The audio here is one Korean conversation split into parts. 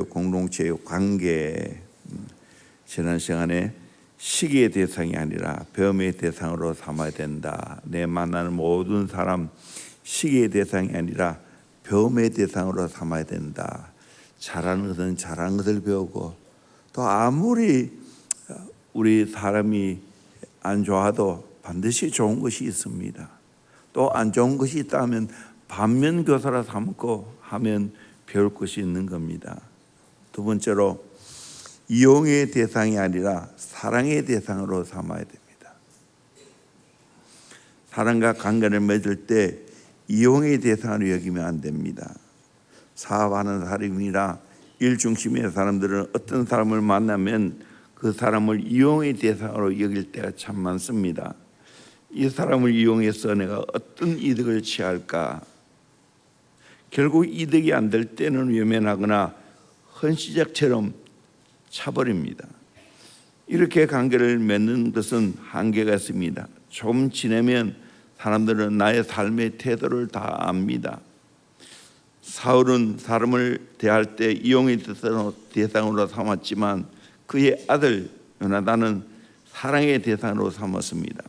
공동체의 관계, 지난 시간에 시기의 대상이 아니라 배움의 대상으로 삼아야 된다. 내 만나는 모든 사람 시기의 대상이 아니라 배움의 대상으로 삼아야 된다. 잘하는 것은 잘하는 것을 배우고, 또 아무리 우리 사람이 안 좋아도 반드시 좋은 것이 있습니다. 또 안 좋은 것이 있다면 반면 교사라 삼고 하면 배울 것이 있는 겁니다. 두 번째로, 이용의 대상이 아니라 사랑의 대상으로 삼아야 됩니다. 사람과 관계를 맺을 때 이용의 대상으로 여기면 안 됩니다. 사업하는 사람이나 일 중심의 사람들은 어떤 사람을 만나면 그 사람을 이용의 대상으로 여길 때가 참 많습니다. 이 사람을 이용해서 내가 어떤 이득을 취할까? 결국 이득이 안 될 때는 외면하거나 헌시작처럼 차버립니다. 이렇게 관계를 맺는 것은 한계가 있습니다. 조금 지내면 사람들은 나의 삶의 태도를 다 압니다. 사울은 사람을 대할 때 이용의 대상으로 삼았지만 그의 아들 요나단은 사랑의 대상으로 삼았습니다.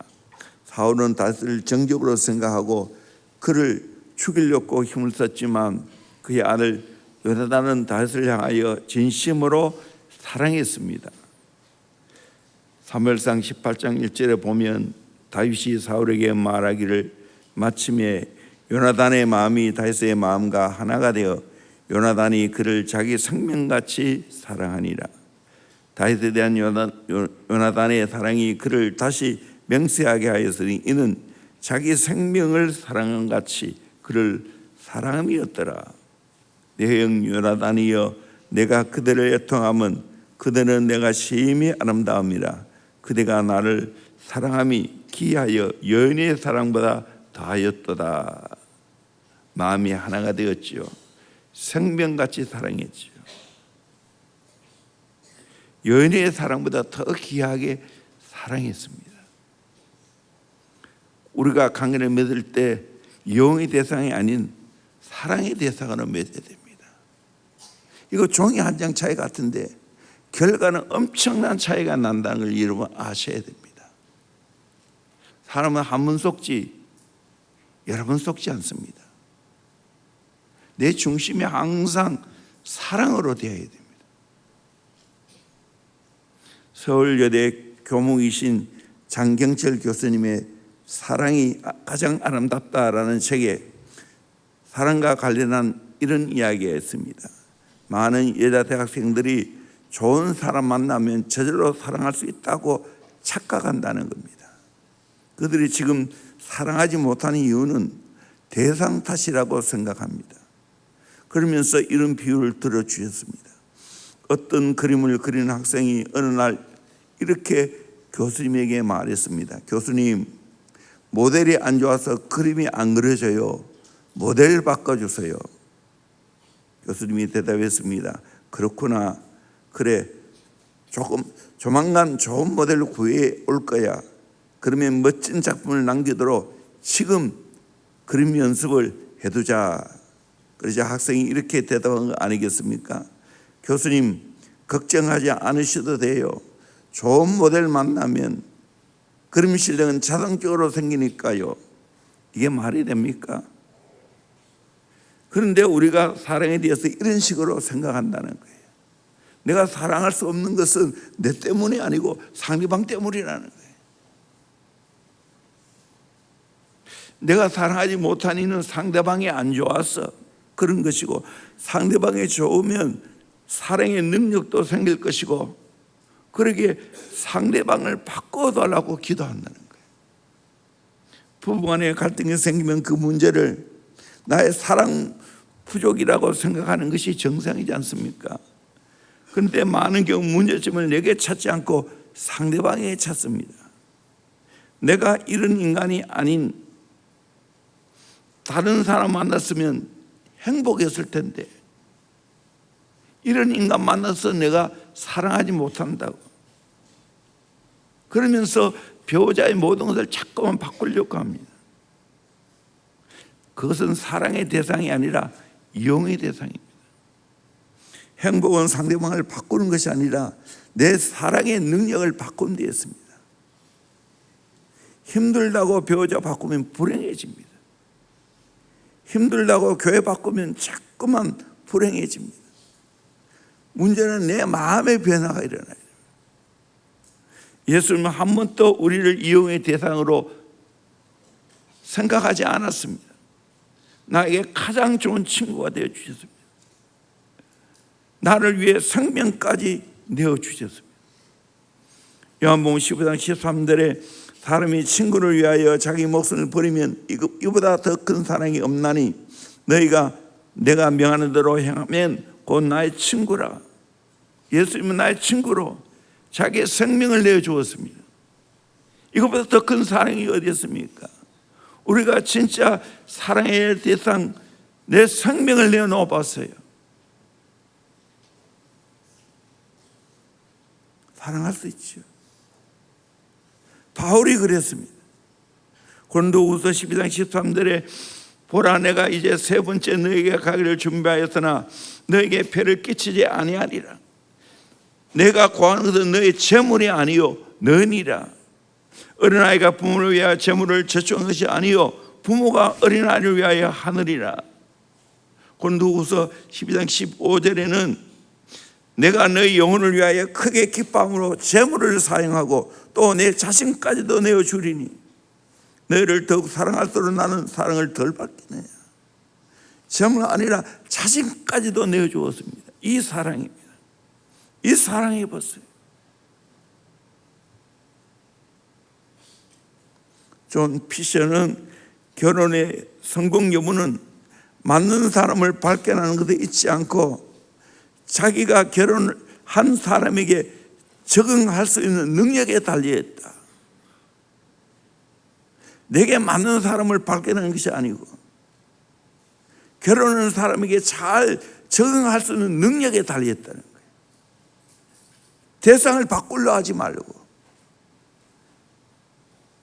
사울은 다윗을 정적으로 생각하고 그를 죽이려고 힘을 썼지만 그의 아들 요나단은 다윗을 향하여 진심으로 사랑했습니다. 사무엘상 18장 1절에 보면 다윗이 사울에게 말하기를, 마침에 요나단의 마음이 다윗의 마음과 하나가 되어 요나단이 그를 자기 생명같이 사랑하니라. 다윗에 대한 요나단의 사랑이 그를 다시 맹세하게 하였으니 이는 자기 생명을 사랑한 같이 그를 사랑함이었더라. 내 형 요나단이여, 내가 그들을 애통함은 그들은 내가 심히 아름다움이라. 그대가 나를 사랑함이 기하여 여인의 사랑보다 더하였도다. 마음이 하나가 되었지요. 생명같이 사랑했지요. 여인의 사랑보다 더 귀하게 사랑했습니다. 우리가 관계를 맺을 때 이용의 대상이 아닌 사랑의 대상으로 맺어야 됩니다. 이거 종이 한 장 차이 같은데 결과는 엄청난 차이가 난다는 걸 여러분 아셔야 됩니다. 사람은 한 번 속지 여러 번 속지 않습니다. 내 중심이 항상 사랑으로 되어야 됩니다. 서울여대 교목이신 장경철 교수님의 사랑이 가장 아름답다라는 책에 사랑과 관련한 이런 이야기가 있습니다. 많은 여자 대학생들이 좋은 사람 만나면 저절로 사랑할 수 있다고 착각한다는 겁니다. 그들이 지금 사랑하지 못하는 이유는 대상 탓이라고 생각합니다. 그러면서 이런 비유를 들어주셨습니다. 어떤 그림을 그리는 학생이 어느 날 이렇게 교수님에게 말했습니다. 교수님, 모델이 안 좋아서 그림이 안 그려져요. 모델 바꿔주세요. 교수님이 대답했습니다. 그렇구나. 그래, 조만간 좋은 모델을 구해 올 거야. 그러면 멋진 작품을 남기도록 지금 그림 연습을 해두자. 그러자 학생이 이렇게 대답한 거 아니겠습니까? 교수님, 걱정하지 않으셔도 돼요. 좋은 모델 만나면 그림 실력은 자동적으로 생기니까요. 이게 말이 됩니까? 그런데 우리가 사랑에 대해서 이런 식으로 생각한다는 거예요. 내가 사랑할 수 없는 것은 내 때문이 아니고 상대방 때문이라는 거예요. 내가 사랑하지 못한 이유는 상대방이 안 좋아서 그런 것이고, 상대방이 좋으면 사랑의 능력도 생길 것이고, 그러기에 상대방을 바꿔달라고 기도한다는 거예요. 부부간에 갈등이 생기면 그 문제를 나의 사랑 부족이라고 생각하는 것이 정상이지 않습니까? 그런데 많은 경우 문제점을 내게 찾지 않고 상대방에게 찾습니다. 내가 이런 인간이 아닌 다른 사람 만났으면 행복했을 텐데 이런 인간 만나서 내가 사랑하지 못한다고 그러면서 배우자의 모든 것을 자꾸만 바꾸려고 합니다. 그것은 사랑의 대상이 아니라 이용의 대상입니다. 행복은 상대방을 바꾸는 것이 아니라 내 사랑의 능력을 바꾸는 데 있습니다. 힘들다고 배우자 바꾸면 불행해집니다. 힘들다고 교회 바꾸면 자꾸만 불행해집니다. 문제는 내 마음의 변화가 일어나요. 예수님은 한 번도 우리를 이용의 대상으로 생각하지 않았습니다. 나에게 가장 좋은 친구가 되어 주셨습니다. 나를 위해 생명까지 내어 주셨습니다. 요한복음 15장 13절에 사람이 친구를 위하여 자기 목숨을 버리면 이보다 더 큰 사랑이 없나니 너희가 내가 명하는 대로 행하면 곧 나의 친구라. 예수님은 나의 친구로 자기의 생명을 내어 주었습니다. 이것보다 더 큰 사랑이 어디 있습니까? 우리가 진짜 사랑의 대상 내 생명을 내어놓아 봤어요. 사랑할 수 있죠. 바울이 그랬습니다. 고린도후서 12장 13절에 보라 내가 이제 세 번째 너에게 가기를 준비하였으나 너에게 배를 끼치지 아니하리라. 내가 구하는 것은 너의 재물이 아니요 너니라. 어린아이가 부모를 위하여 재물을 저축한 것이 아니요 부모가 어린아이를 위하여 하느니라. 고린도후서 12장 15절에는 내가 너희 영혼을 위하여 크게 기뻐함으로 재물을 사용하고 또 내 자신까지도 내어주리니 너희를 더욱 사랑할수록 나는 사랑을 덜 받겠느냐. 재물 아니라 자신까지도 내어주었습니다. 이 사랑입니다. 이 사랑이 보세요. 존 피셔는 결혼의 성공 여부는 맞는 사람을 발견하는 것에 있지 않고 자기가 결혼을 한 사람에게 적응할 수 있는 능력에 달려있다. 내게 맞는 사람을 발견하는 것이 아니고 결혼하는 사람에게 잘 적응할 수 있는 능력에 달려있다는 거예요. 대상을 바꾸려 하지 말고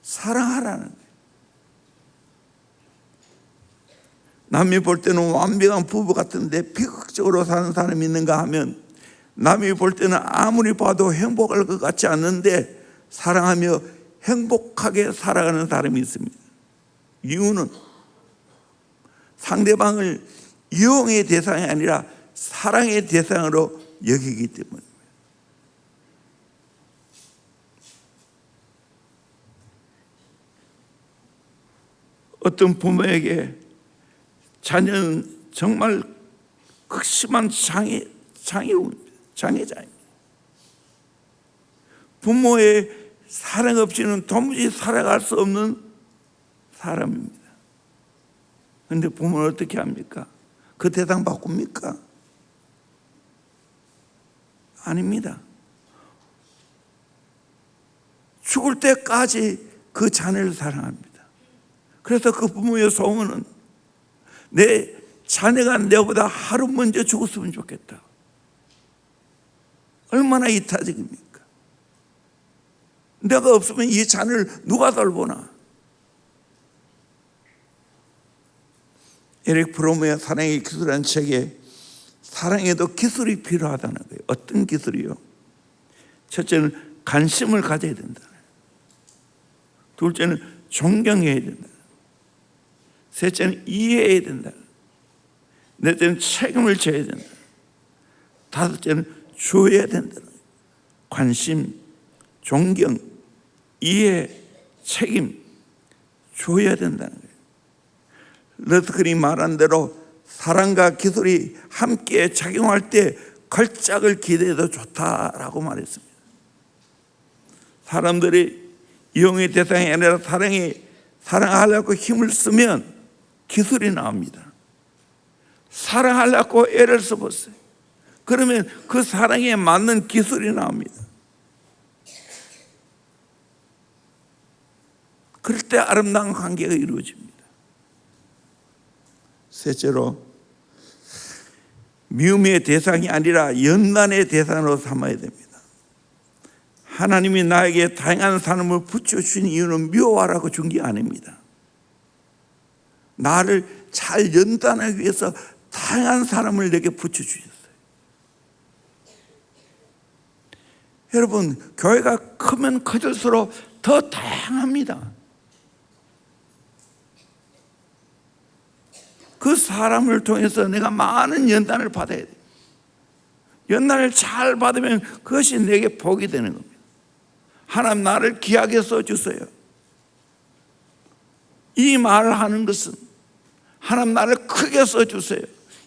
사랑하라는 거예요. 남이 볼 때는 완벽한 부부 같은데 비극적으로 사는 사람이 있는가 하면 남이 볼 때는 아무리 봐도 행복할 것 같지 않는데 사랑하며 행복하게 살아가는 사람이 있습니다. 이유는 상대방을 이용의 대상이 아니라 사랑의 대상으로 여기기 때문입니다. 어떤 부모에게 자녀는 정말 극심한 장애자입니다. 부모의 사랑 없이는 도무지 살아갈 수 없는 사람입니다. 그런데 부모는 어떻게 합니까? 그 대상 바꿉니까? 아닙니다. 죽을 때까지 그 자녀를 사랑합니다. 그래서 그 부모의 소원은 내 자녀가 내보다 하루 먼저 죽었으면 좋겠다. 얼마나 이타적입니까? 내가 없으면 이 자녀를 누가 돌보나? 에릭 프롬의 사랑의 기술이라는 책에 사랑에도 기술이 필요하다는 거예요. 어떤 기술이요? 첫째는 관심을 가져야 된다. 둘째는 존경해야 된다. 셋째는 이해해야 된다. 넷째는 책임을 져야 된다. 다섯째는 줘야 된다. 관심, 존경, 이해, 책임 줘야 된다는 거예요. 러스클이 말한 대로 사랑과 기술이 함께 작용할 때 걸작을 기대해도 좋다라고 말했습니다. 사람들이 이용의 대상이 아니라 사랑하려고 힘을 쓰면 기술이 나옵니다. 사랑하려고 애를 써보세요. 그러면 그 사랑에 맞는 기술이 나옵니다. 그럴 때 아름다운 관계가 이루어집니다. 셋째로 미움의 대상이 아니라 연단의 대상으로 삼아야 됩니다. 하나님이 나에게 다양한 삶을 붙여주신 이유는 미워하라고 준 게 아닙니다. 나를 잘 연단하기 위해서 다양한 사람을 내게 붙여주셨어요. 여러분, 교회가 크면 커질수록 더 다양합니다. 그 사람을 통해서 내가 많은 연단을 받아야 돼요. 연단을 잘 받으면 그것이 내게 복이 되는 겁니다. 하나님 나를 귀하게 써주세요. 이 말을 하는 것은 하나님 나를 크게 써주세요.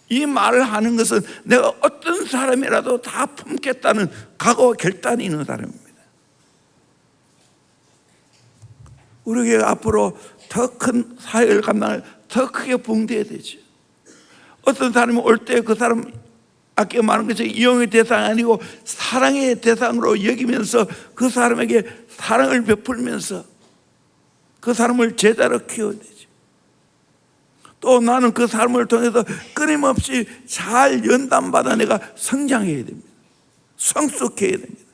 이 말을 하는 것은 내가 어떤 사람이라도 다 품겠다는 각오와 결단이 있는 사람입니다. 우리 교회가 앞으로 더 큰 사역을 감당할 더 크게 부흥되어야 되죠. 어떤 사람이 올 때 그 사람 아까 말한 것처럼 이용의 대상이 아니고 사랑의 대상으로 여기면서 그 사람에게 사랑을 베풀면서 그 사람을 제자로 키워야 되죠. 또 나는 그 사람을 통해서 끊임없이 잘 연단받아 내가 성장해야 됩니다. 성숙해야 됩니다.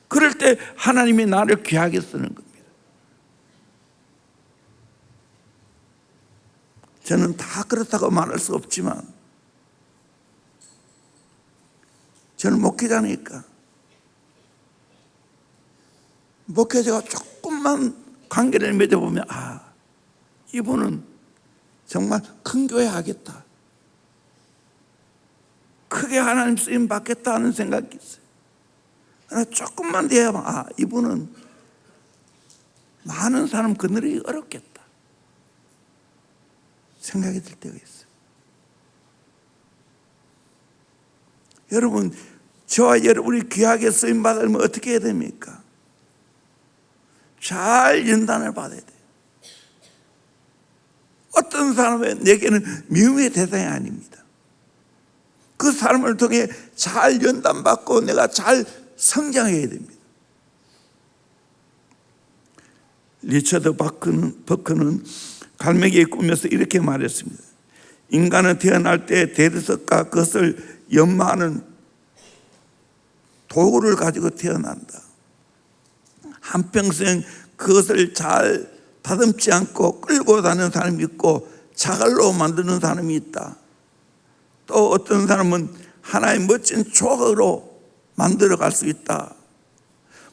그럴 때 하나님이 나를 귀하게 쓰는 겁니다. 저는 다 그렇다고 말할 수 없지만 저는 목회자니까 목회자가 조금만 관계를 맺어보면 이분은 정말 큰 교회 하겠다, 크게 하나님 쓰임 받겠다 하는 생각이 있어요. 그러나 조금만 대하면 이분은 많은 사람 거느리기 어렵겠다 생각이 들 때가 있어요. 여러분, 저와 여러분이 귀하게 쓰임 받으면 어떻게 해야 됩니까? 잘 연단을 받아야 돼요. 어떤 사람은 내게는 미움의 대상이 아닙니다. 그 사람을 통해 잘 연단받고 내가 잘 성장해야 됩니다. 리처드 버크는 갈매기의 꿈에서 이렇게 말했습니다. 인간은 태어날 때 대리석과 그것을 연마하는 도구를 가지고 태어난다. 한평생 그것을 잘 다듬지 않고 끌고 다니는 사람이 있고 자갈로 만드는 사람이 있다. 또 어떤 사람은 하나의 멋진 조각으로 만들어갈 수 있다.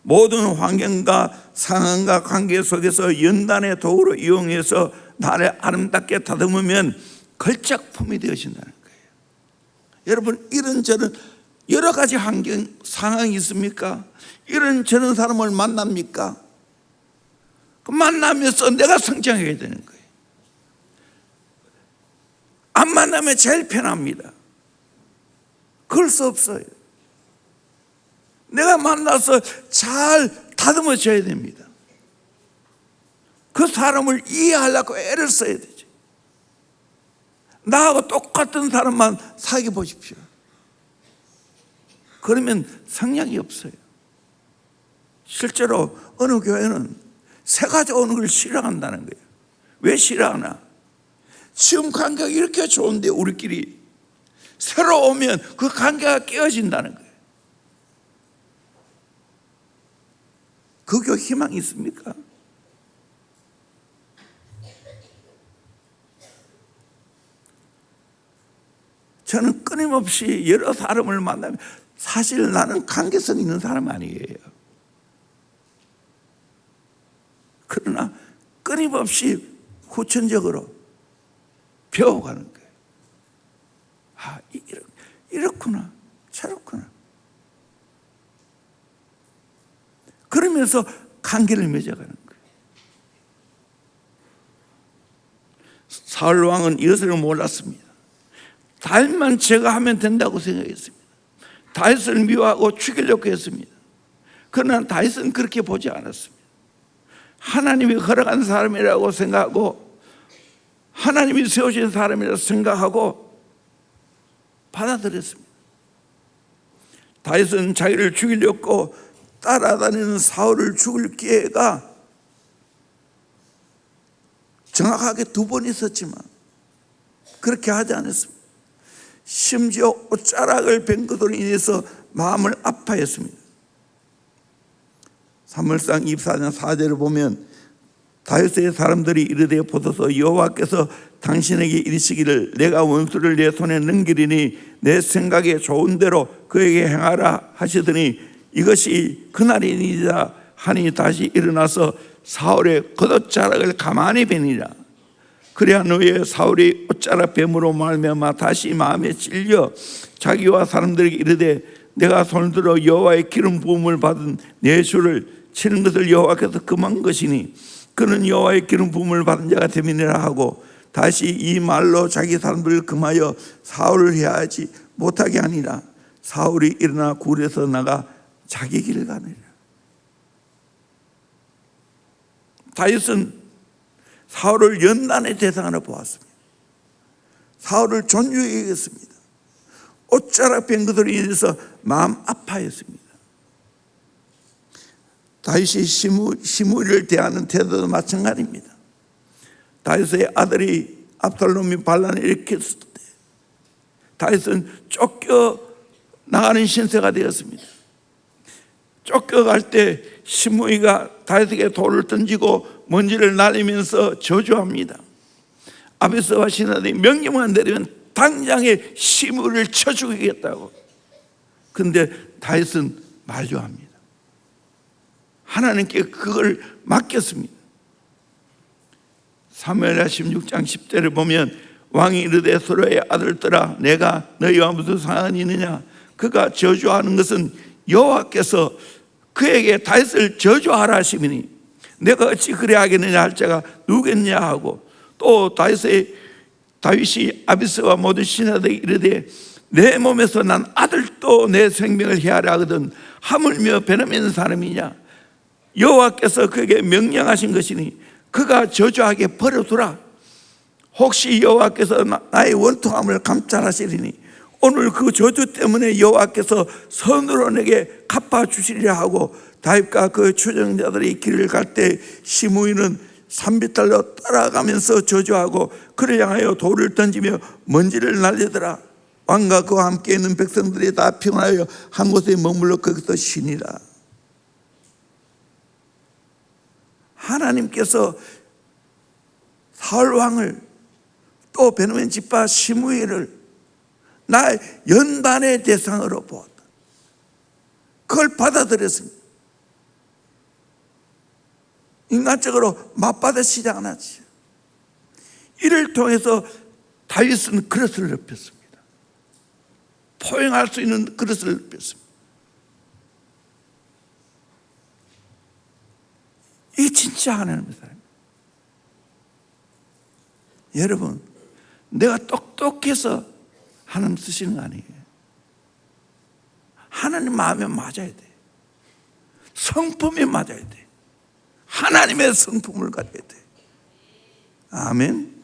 모든 환경과 상황과 관계 속에서 연단의 도구로 이용해서 나를 아름답게 다듬으면 걸작품이 되어진다는 거예요. 여러분, 이런저런 여러 가지 환경, 상황이 있습니까? 이런저런 사람을 만납니까? 그 만나면서 내가 성장해야 되는 거예요. 안 만나면 제일 편합니다. 그럴 수 없어요. 내가 만나서 잘 다듬어줘야 됩니다. 그 사람을 이해하려고 애를 써야 되죠. 나하고 똑같은 사람만 사귀어 보십시오. 그러면 성량이 없어요. 실제로 어느 교회는 새 가져오는 걸 싫어한다는 거예요. 왜 싫어하나? 지금 관계가 이렇게 좋은데 우리끼리 새로 오면 그 관계가 깨어진다는 거예요. 그 교회 희망이 있습니까? 저는 끊임없이 여러 사람을 만나면 사실 나는 관계성 있는 사람 아니에요. 그러나 끊임없이 후천적으로 배워가는 거예요. 이렇구나, 저렇구나. 그러면서 관계를 맺어가는 거예요. 사울 왕은 이것을 몰랐습니다. 다윗만 제가 하면 된다고 생각했습니다. 다윗을 미워하고 죽이려고 했습니다. 그러나 다윗은 그렇게 보지 않았습니다. 하나님이 허락한 사람이라고 생각하고 하나님이 세우신 사람이라고 생각하고 받아들였습니다. 다윗은 자기를 죽이려고 따라다니는 사울을 죽일 기회가 정확하게 2번 있었지만 그렇게 하지 않았습니다. 심지어 옷자락을 벤 것으로 인해서 마음을 아파했습니다. 사무엘상 24장 4절을 보면 다윗의 사람들이 이르되 보소서 여호와께서 당신에게 이르시기를 내가 원수를 내 손에 넘기리니 내 생각에 좋은 대로 그에게 행하라 하시더니 이것이 그날이니이다 하니 다시 일어나서 사울의 겉옷자락을 가만히 베니라. 그래야 너의 사울이 옷자락 뱀으로 말미암아 다시 마음에 찔려 자기와 사람들에게 이르되 내가 손을 들어 여호와의 기름 부음을 받은 내 주를 치는 것을 여호와께서 금한 것이니 그는 여호와의 기름 부음을 받은 자가 됨이니라 하고 다시 이 말로 자기 사람들을 금하여 사울을 해하지 못하게 하니라. 사울이 일어나 굴에서 나가 자기 길을 가니라. 다윗은 사울을 연단의 대상으로 보았습니다. 사울을 존중히 여겼습니다. 옷자락 뺀 것으로 인해서 마음 아파했습니다. 다윗이 시므이를 대하는 태도도 마찬가지입니다. 다윗의 아들이 압살롬이 반란을 일으켰을 때 다윗은 쫓겨 나가는 신세가 되었습니다. 쫓겨갈 때 시므이가 다윗에게 돌을 던지고 먼지를 날리면서 저주합니다. 아비스와 신하들이 명령만 내리면 당장에 시므이를 쳐 죽이겠다고. 그런데 다윗은 만류합니다. 하나님께 그걸 맡겼습니다. 사무엘하 16장 10절을 보면 왕이 이르되 서로의 아들들아 내가 너희와 무슨 상관이 있느냐. 그가 저주하는 것은 여호와께서 그에게 다윗을 저주하라 하시니 내가 어찌 그래 하겠느냐 할 자가 누구겠냐 하고 또 다윗이 아비스와 모든 신하들에게 이르되 내 몸에서 난 아들도 내 생명을 해하려 하거든 하물며 베냐민 사람이냐. 여호와께서 그에게 명령하신 것이니 그가 저주하게 버려두라. 혹시 여호와께서 나의 원통함을 감찰하시리니 오늘 그 저주 때문에 여호와께서 선으로 내게 갚아주시리라 하고 다윗과 그 추종자들이 길을 갈 때 시므이는 산비탈로 따라가면서 저주하고 그를 향하여 돌을 던지며 먼지를 날리더라. 왕과 그와 함께 있는 백성들이 다 평안하여 한 곳에 머물러 거기서 쉬니라. 하나님께서 사울 왕을 또 베냐민 지파 시므이를 나의 연단의 대상으로 보았다. 그걸 받아들였습니다. 인간적으로 맞받아치지 않았지. 이를 통해서 다윗은 그릇을 넓혔습니다. 포용할 수 있는 그릇을 넓혔습니다. 이게 진짜 하나님의 사람입니다. 여러분, 내가 똑똑해서 하나님 쓰시는 거 아니에요. 하나님 마음에 맞아야 돼. 성품에 맞아야 돼. 하나님의 성품을 가져야 돼. 아멘.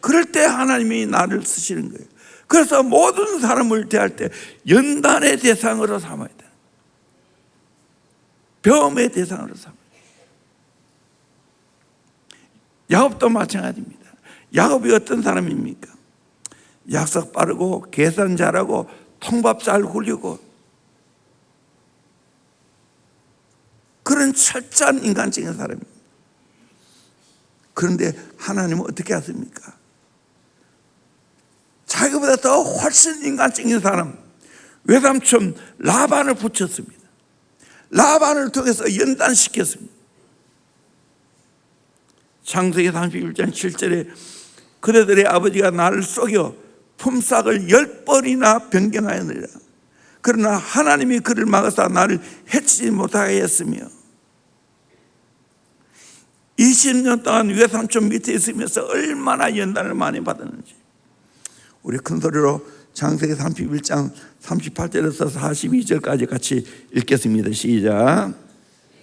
그럴 때 하나님이 나를 쓰시는 거예요. 그래서 모든 사람을 대할 때 연단의 대상으로 삼아야 돼. 배움의 대상으로 삼아야 돼. 야곱도 마찬가지입니다. 야곱이 어떤 사람입니까? 약속 빠르고 계산 잘하고 통밥 잘 굴리고 그런 철저한 인간적인 사람입니다. 그런데 하나님은 어떻게 하십니까? 자기보다 더 훨씬 인간적인 사람 외삼촌 라반을 붙였습니다. 라반을 통해서 연단시켰습니다. 창세기 31장 7절에 그대들의 아버지가 나를 속여 품삯을 10번이나 변경하였느니라. 그러나 하나님이 그를 막아서 나를 해치지 못하게 했으며 20년 동안 외삼촌 밑에 있으면서 얼마나 연단을 많이 받았는지 우리 큰 소리로 창세기 31장 38절에서 42절까지 같이 읽겠습니다. 시작.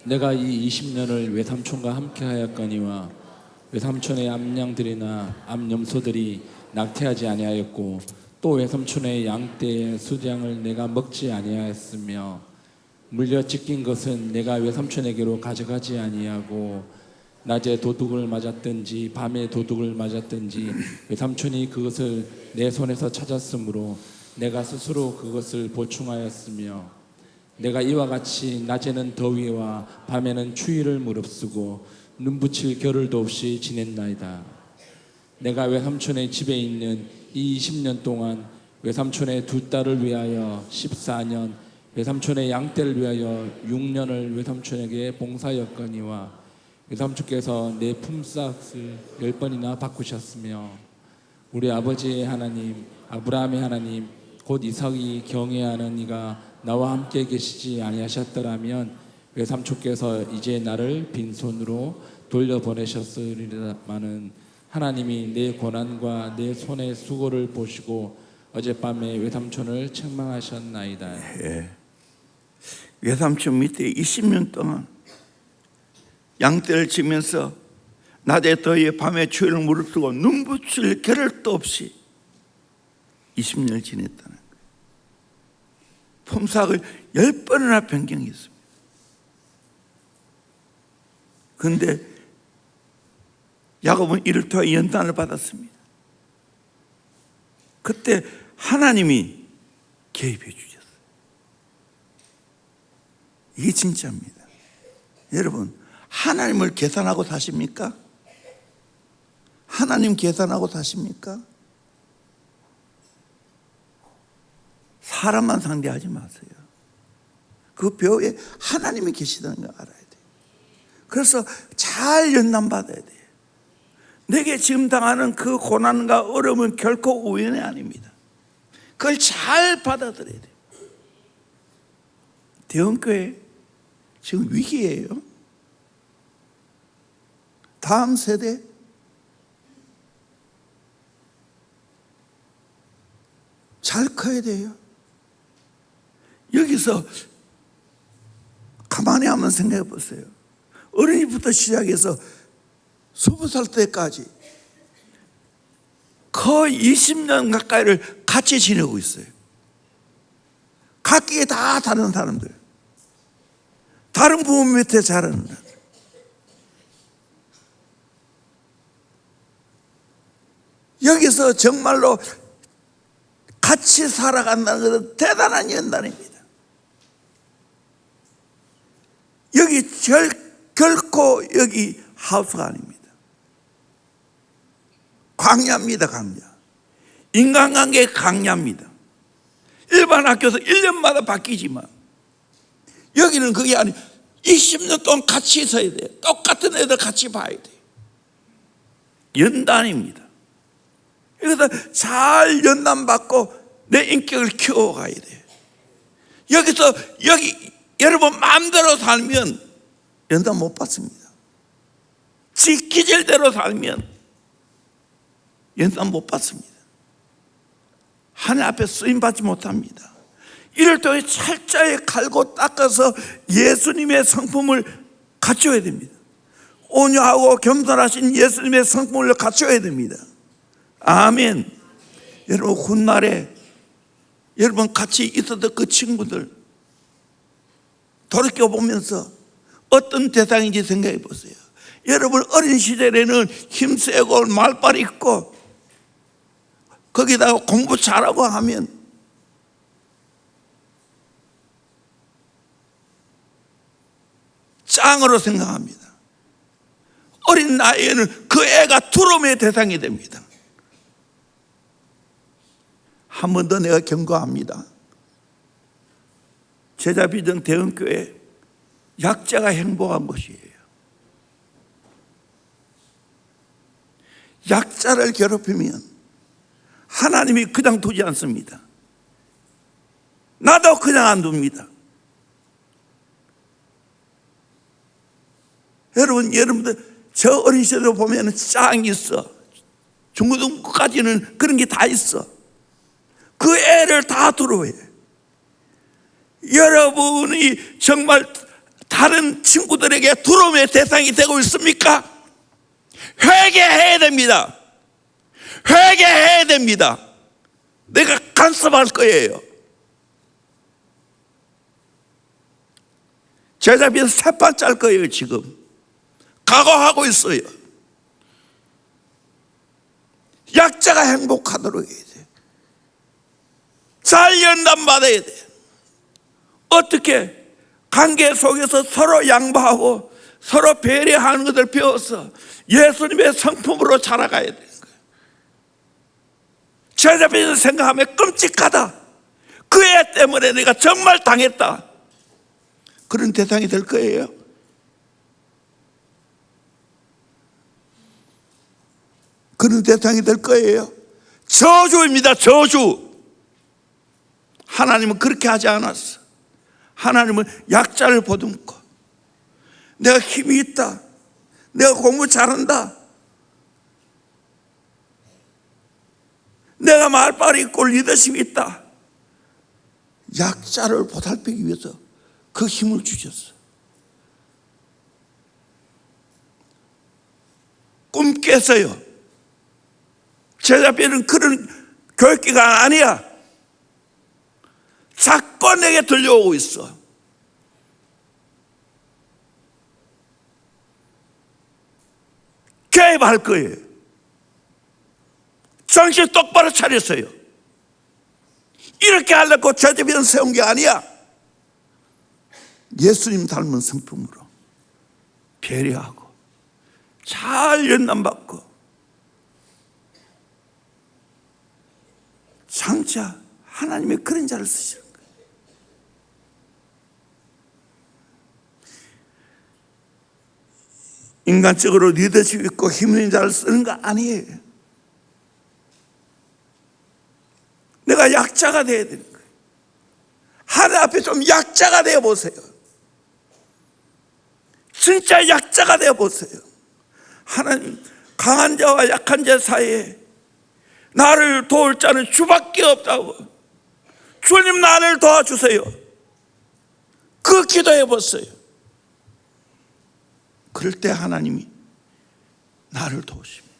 내가 이 20년을 외삼촌과 함께 하였거니와 외삼촌의 암양들이나 암염소들이 낙태하지 아니하였고 또 외삼촌의 양떼의 수량을 내가 먹지 아니하였으며 물려 찢긴 것은 내가 외삼촌에게로 가져가지 아니하고 낮에 도둑을 맞았든지 밤에 도둑을 맞았든지 외삼촌이 그것을 내 손에서 찾았으므로 내가 스스로 그것을 보충하였으며 내가 이와 같이 낮에는 더위와 밤에는 추위를 무릅쓰고 눈붙일 겨를도 없이 지냈나이다. 내가 외삼촌의 집에 있는 이 20년 동안 외삼촌의 두 딸을 위하여 14년 외삼촌의 양떼를 위하여 6년을 외삼촌에게 봉사하였거니와 외삼촌께서 내 품삯을 10번이나 바꾸셨으며 우리 아버지의 하나님 아브라함의 하나님 곧 이삭이 경외하는 이가 나와 함께 계시지 아니하셨더라면 외삼촌께서 이제 나를 빈손으로 돌려보내셨으리라마는 하나님이 내 고난과 내 손의 수고를 보시고 어젯밤에 외삼촌을 책망하셨나이다. 예. 외삼촌 밑에 20년 동안 양떼를 치면서 낮에 더위에 밤에 추위를 무릅쓰고 눈부칠 겨를도 없이 20년을 지냈다는 거예요. 품삯을 10번이나 변경했습니다. 그런데 야곱은 이를 통해 연단을 받았습니다. 그때 하나님이 개입해 주셨어요. 이게 진짜입니다. 여러분, 하나님을 계산하고 사십니까? 하나님 계산하고 사십니까? 사람만 상대하지 마세요. 그 뼈에 하나님이 계시다는 걸 알아야 돼요. 그래서 잘 연단받아야 돼요. 내게 지금 당하는 그 고난과 어려움은 결코 우연이 아닙니다. 그걸 잘 받아들여야 돼요. 대원교회 지금 위기예요. 다음 세대 잘 커야 돼요. 여기서 가만히 한번 생각해 보세요. 어린이부터 시작해서 20살 때까지 거의 20년 가까이를 같이 지내고 있어요. 각기 다 다른 사람들, 다른 부모 밑에 자라는 사람들. 여기서 정말로 같이 살아간다는 것은 대단한 연단입니다. 여기 결코 여기 하우스가 아닙니다. 광야입니다. 광야. 인간관계 강야입니다. 일반 학교에서 1년마다 바뀌지만 여기는 그게 아니 20년 동안 같이 있어야 돼요. 똑같은 애들 같이 봐야 돼요. 연단입니다. 그래서 잘 연단받고 내 인격을 키워가야 돼요. 여기서 여기 여러분 마음대로 살면 연단 못 받습니다. 지 기질대로 살면 연단 못 받습니다. 하나님 앞에 쓰임받지 못합니다. 이를 통해 철저히 갈고 닦아서 예수님의 성품을 갖춰야 됩니다. 온유하고 겸손하신 예수님의 성품을 갖춰야 됩니다. 아멘. 여러분 훗날에 여러분 같이 있었던 그 친구들 돌이켜보면서 어떤 대상인지 생각해 보세요. 여러분 어린 시절에는 힘세고 말빨 있고 거기다가 공부 잘하고 하면 짱으로 생각합니다. 어린 나이에는 그 애가 두려움의 대상이 됩니다. 한 번 더 내가 경고합니다. 제자비전 대흥교회 약자가 행복한 곳이에요. 약자를 괴롭히면 하나님이 그냥 두지 않습니다. 나도 그냥 안 둡니다. 여러분들 저 어린 시절에 보면 짱이 있어. 중고등부까지는 그런 게 다 있어. 그 애를 다 두려워해. 여러분이 정말 다른 친구들에게 두려움의 대상이 되고 있습니까? 회개해야 됩니다. 회개해야 됩니다. 내가 간섭할 거예요. 제자비는 새판 짤 거예요. 지금 각오하고 있어요. 약자가 행복하도록 해야 돼요. 잘 연단받아야 돼요. 어떻게? 관계 속에서 서로 양보하고 서로 배려하는 것을 배워서 예수님의 성품으로 자라가야 되는 거예요. 제자비는 생각하면 끔찍하다. 그 애 때문에 내가 정말 당했다. 그런 대상이 될 거예요. 그런 대상이 될 거예요. 저주입니다. 저주. 하나님은 그렇게 하지 않았어. 하나님은 약자를 보듬고, 내가 힘이 있다, 내가 공부 잘한다, 내가 말빨이 있고 리더십이 있다, 약자를 보살피기 위해서 그 힘을 주셨어. 꿈 깼어요. 제자비는 그런 교육기관 아니야. 자꾸 내게 들려오고 있어. 개입할 거예요. 정신 똑바로 차렸어요. 이렇게 하려고 제자비는 세운 게 아니야. 예수님 닮은 성품으로 배려하고 잘 연단받고 장차 하나님의 그런 자를 쓰시는 거예요. 인간적으로 리더십 있고 힘 있는 자를 쓰는 거 아니에요. 내가 약자가 되어야 되는 거예요. 하나님 앞에 좀 약자가 되어 보세요. 진짜 약자가 되어 보세요. 하나님, 강한 자와 약한 자 사이에 나를 도울 자는 주밖에 없다고. 주님, 나를 도와주세요. 그 기도해 보세요. 그럴 때 하나님이 나를 도우십니다.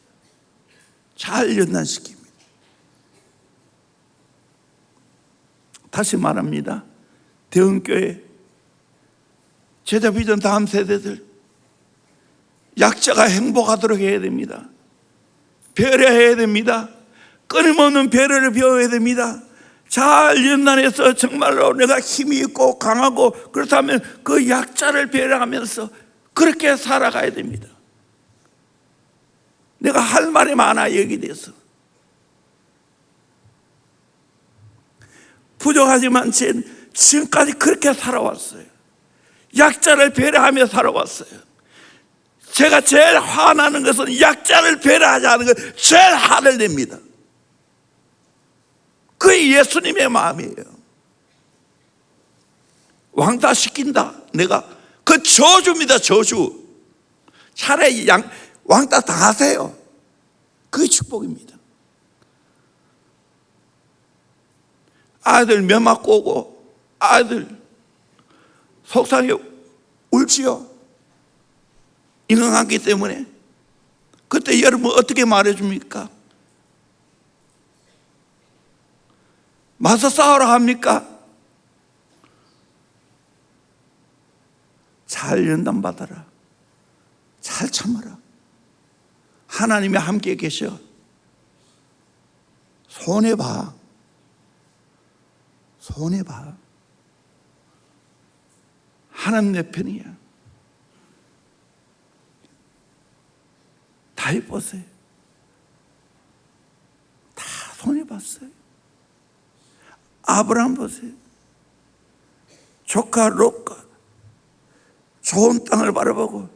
잘 연단시킵니다. 다시 말합니다. 대흥교회 제자비전 다음 세대들 약자가 행복하도록 해야 됩니다. 배려해야 됩니다. 끊임없는 배려를 배워야 됩니다. 잘 연단해서 정말로 내가 힘이 있고 강하고 그렇다면 그 약자를 배려하면서 그렇게 살아가야 됩니다. 내가 할 말이 많아 여기 대해서. 부족하지만 지금까지 그렇게 살아왔어요. 약자를 배려하며 살아왔어요. 제가 제일 화나는 것은 약자를 배려하지 않은 것 제일 화를 냅니다. 그게 예수님의 마음이에요. 왕따시킨다, 내가 그 저주입니다. 저주. 차라리 왕따 당하세요. 그게 축복입니다. 아이들 면 맞고 오고 아이들 속상해 울지요. 인간관계 때문에. 그때 여러분 어떻게 말해줍니까? 맞서 싸우라 합니까? 잘 연단받아라. 잘 참아라. 하나님이 함께 계셔. 손해봐. 손해봐. 하나님 내 편이야. 다 해보세요. 다 손해봤어요. 아브라함 보세요. 조카 롯과 좋은 땅을 바라보고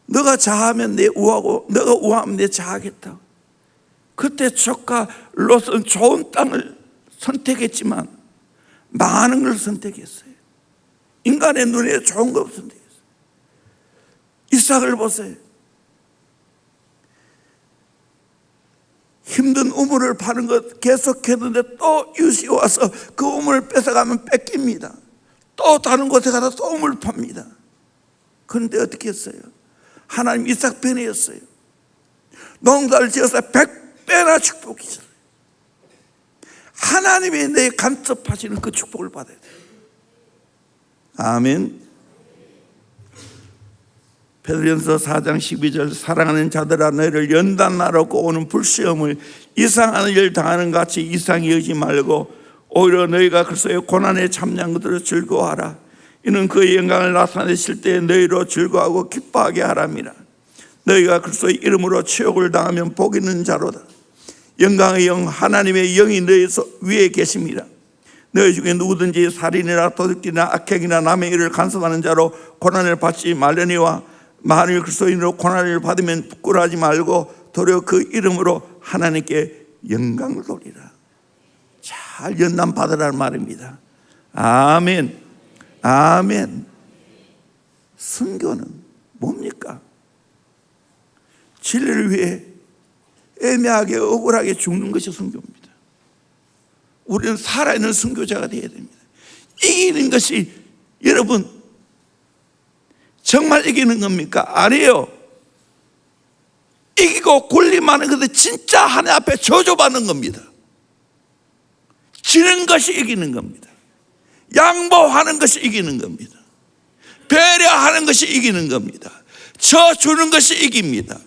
너가 자하면 내 우하고 너가 우하면 내 자하겠다고. 그때 조카 롯은 좋은 땅을 선택했지만 많은 걸 선택했어요. 인간의 눈에 좋은 걸 선택했어요. 이삭을 보세요. 힘든 우물을 파는 것 계속했는데 또 이웃이 와서 그 우물을 뺏어가면 뺏깁니다. 또 다른 곳에 가서 또 우물을 팝니다. 그런데 어떻게 했어요? 하나님 이삭 편이었어요. 농사를 지어서 100배나 축복이 있어요. 하나님이 내 간섭하시는 그 축복을 받아야 돼요. 아멘. 베드로전서 4장 12절 사랑하는 자들아 너희를 연단하러 오는 불시험을 이상한 일 당하는 같이 이상히 여기지 말고 오히려 너희가 그리스도의 고난에 참여한 것들을 즐거워하라. 이는 그의 영광을 나타내실 때 너희로 즐거워하고 기뻐하게 하랍니다. 너희가 그리스도의 이름으로 치욕을 당하면 복 있는 자로다. 영광의 영 하나님의 영이 너희 위에 계십니다. 너희 중에 누구든지 살인이나 도둑질이나 악행이나 남의 일을 간섭하는 자로 고난을 받지 말려니와 만일 그리스도인으로 고난을 받으면 부끄러워하지 말고 도리어 그 이름으로 하나님께 영광을 돌리라. 잘 연단 받으라는 말입니다. 아멘. 아멘. 선교는 뭡니까? 진리를 위해 애매하게 억울하게 죽는 것이 선교입니다. 우리는 살아있는 선교자가 되어야 됩니다. 이기는 것이 여러분 정말 이기는 겁니까? 아니에요. 이기고 군림하는 것은 진짜 하나님 앞에 저주받는 겁니다. 지는 것이 이기는 겁니다. 양보하는 것이 이기는 겁니다. 배려하는 것이 이기는 겁니다. 져주는 것이 이깁니다.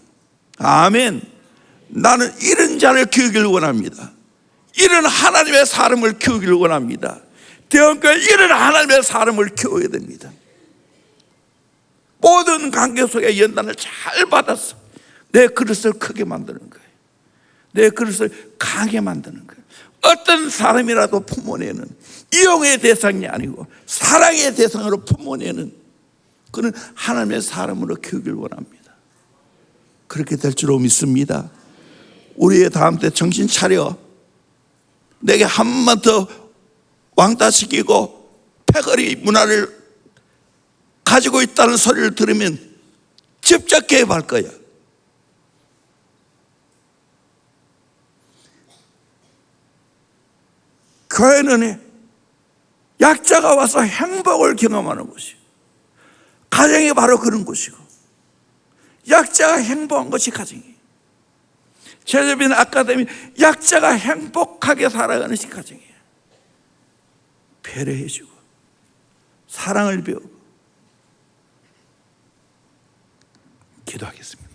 아멘. 나는 이런 자를 키우기를 원합니다. 이런 하나님의 사람을 키우기를 원합니다. 대원교회 이런 하나님의 사람을 키워야 됩니다. 모든 관계 속에 연단을 잘 받았어. 내 그릇을 크게 만드는 거예요. 내 그릇을 강하게 만드는 거예요. 어떤 사람이라도 품어내는, 이용의 대상이 아니고 사랑의 대상으로 품어내는 그는 하나님의 사람으로 키우기를 원합니다. 그렇게 될 줄로 믿습니다. 우리의 다음 때 정신 차려. 내게 한 번만 더 왕따시키고 패거리 문화를 가지고 있다는 소리를 들으면 집착 개입할 거야. 교회는 약자가 와서 행복을 경험하는 곳이에요. 가정이 바로 그런 곳이고, 약자가 행복한 것이 가정이에요. 제자비는 아카데미 약자가 행복하게 살아가는 것이 가정이에요. 배려해주고 사랑을 배우고. 기도하겠습니다.